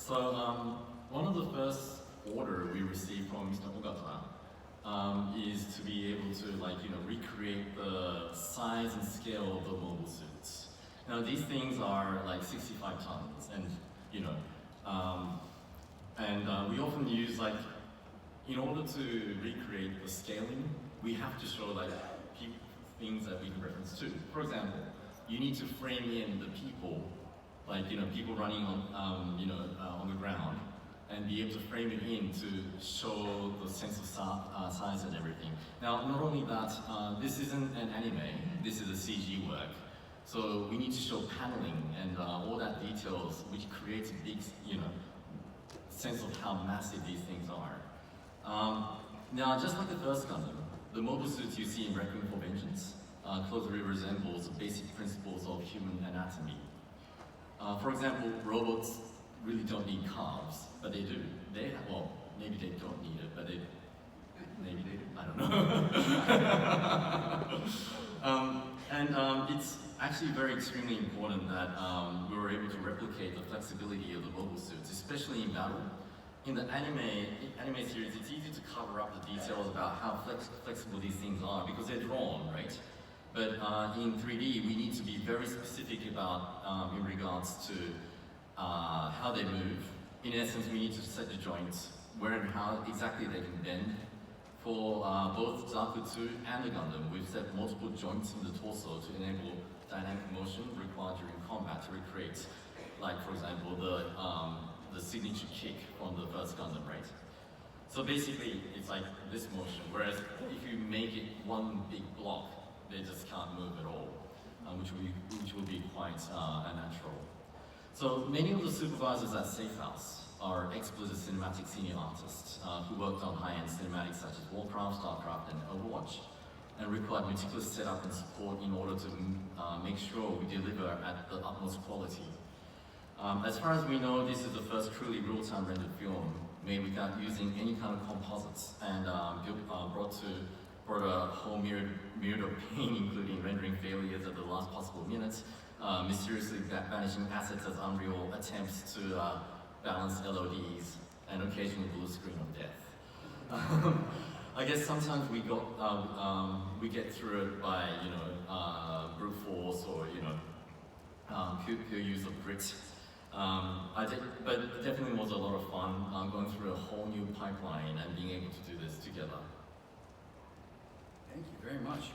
So one of the first order we received from Mr. Ogata is to be able to recreate the size and scale of the mobile suits. Now these things are like 65 tons, and we often use in order to recreate the scaling, we have to show things that we can reference to. For example, you need to frame in the people, people running on the ground, and be able to frame it in to show the sense of size and everything. Now, not only that, this isn't an anime, this is a CG work. So we need to show paneling and all that details, which creates a big, sense of how massive these things are. Now, just like the first Gundam, the mobile suits you see in Requiem for Vengeance closely resembles the basic principles of human anatomy. For example, robots really don't need calves, but they do. Well, maybe they don't need it, but maybe they do, I don't know. It's actually very extremely important that we were able to replicate the flexibility of the mobile suits, especially in battle. In the anime series, it's easy to cover up the details about how flexible these things are because they're drawn, right? But in 3D, we need to be very specific about in regards to how they move. In essence, we need to set the joints, where and how exactly they can bend. For both Zaku 2 and the Gundam, we've set multiple joints in the torso to enable dynamic motion required during combat to recreate, for example, the signature kick from the first Gundam, right? So basically, it's like this motion, whereas if you make it one big block, they just can't move at all, which will be quite unnatural. So many of the supervisors at Safe House are ex-Blizzard cinematic senior artists who worked on high-end cinematics such as Warcraft, Starcraft, and Overwatch, and required meticulous setup and support in order to make sure we deliver at the utmost quality. As far as we know, this is the first truly real-time rendered film made without using any kind of composites, and brought a whole myriad of pain, including rendering failures at the last possible minutes, mysteriously banishing assets as unreal attempts to balance LODs, and occasionally blue screen of death. I guess sometimes we get through it by brute force or pure use of grit. But it definitely was a lot of fun going through a whole new pipeline and being able to do this together. Thank you very much.